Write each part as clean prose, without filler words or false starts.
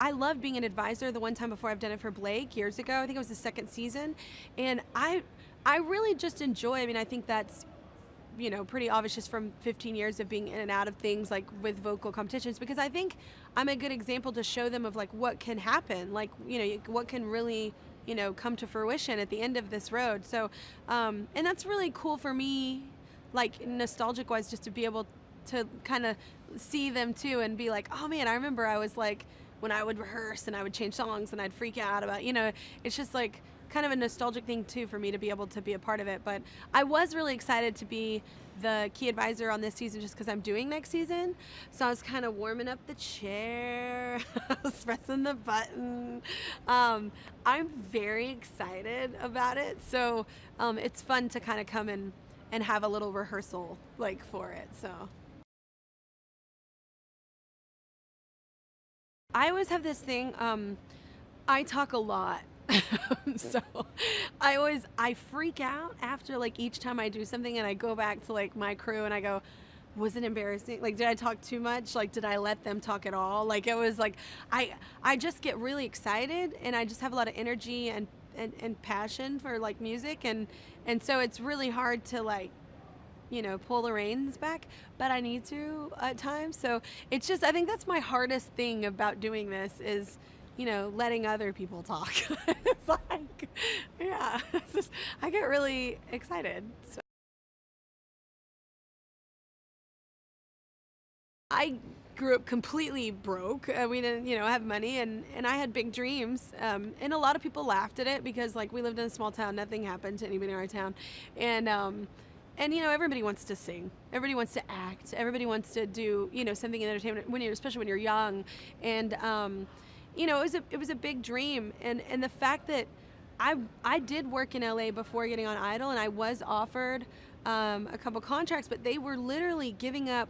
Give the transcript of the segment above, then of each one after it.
I love being an advisor. The one time before I've done it for Blake years ago, I think it was the second season, and I really just enjoy. I mean, I think that's pretty obvious just from 15 years of being in and out of things like with vocal competitions, because I think I'm a good example to show them of like what can happen, like, what can really, come to fruition at the end of this road. So, and that's really cool for me, like nostalgic wise, just to be able to kind of see them too and be like, oh man, I remember I was like, when I would rehearse and I would change songs and I'd freak out about, it's just like kind of a nostalgic thing too for me to be able to be a part of it. But I was really excited to be the key advisor on this season just because I'm doing next season. So I was kind of warming up the chair, I was pressing the button. I'm very excited about it. So it's fun to kind of come and have a little rehearsal like for it. So I always have this thing, I talk a lot. So I freak out after like each time I do something and I go back to like my crew and I go, was it embarrassing? Like, did I talk too much? Like, did I let them talk at all? Like, it was like, I just get really excited and I just have a lot of energy and passion for like music. And so it's really hard to like, pull the reins back, but I need to at times. So it's just, I think that's my hardest thing about doing this is, letting other people talk. It's like, yeah, it's just, I get really excited. So I grew up completely broke. We didn't, have money, and I had big dreams. And a lot of people laughed at it because, like, we lived in a small town. Nothing happened to anybody in our town, and everybody wants to sing. Everybody wants to act. Everybody wants to do, something in entertainment especially when you're young, and it was a big dream, and the fact that I did work in LA before getting on Idol, and I was offered a couple contracts, but they were literally giving up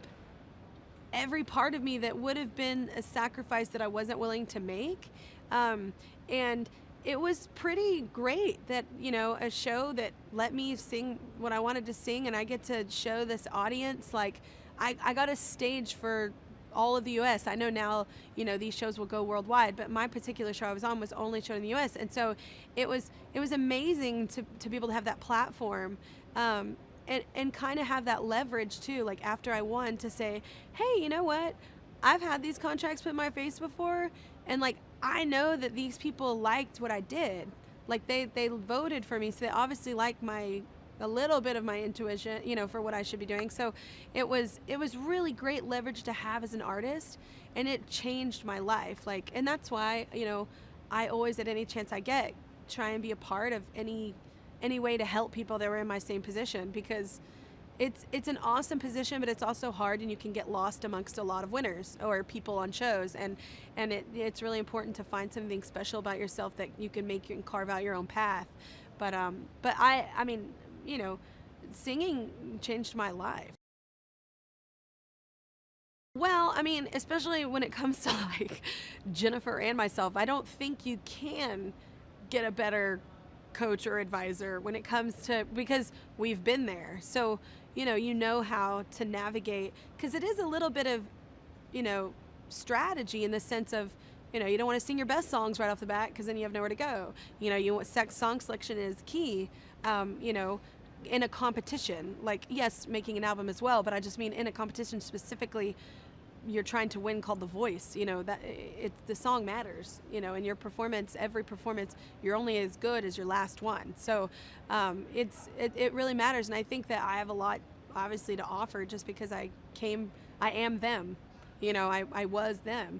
every part of me that would have been a sacrifice that I wasn't willing to make. And it was pretty great that, a show that let me sing what I wanted to sing, and I get to show this audience, like, I got a stage for all of the US. I know now, these shows will go worldwide, but my particular show I was on was only shown in the US. And so it was amazing to be able to have that platform. And kind of have that leverage too, like after I won, to say, hey, you know what? I've had these contracts put in my face before, and like I know that these people liked what I did. Like they voted for me, so they obviously like a little bit of my intuition, for what I should be doing. So it was really great leverage to have as an artist, and it changed my life. Like, and that's why, I always, at any chance I get, try and be a part of any way to help people that were in my same position, because it's an awesome position, but it's also hard, and you can get lost amongst a lot of winners or people on shows, and it's really important to find something special about yourself that you can make and carve out your own path. But I mean, singing changed my life. Well, I mean, especially when it comes to like Jennifer and myself, I don't think you can get a better coach or advisor when it comes to, because we've been there. So, you know how to navigate, because it is a little bit of, strategy in the sense of, you don't want to sing your best songs right off the bat because then you have nowhere to go. You want song selection is key. In a competition, like, yes, making an album as well, but I just mean in a competition specifically, you're trying to win, called The Voice, that the song matters, and your performance, every performance, you're only as good as your last one. So it really matters, and I think that I have a lot obviously to offer just because I am them, I was them.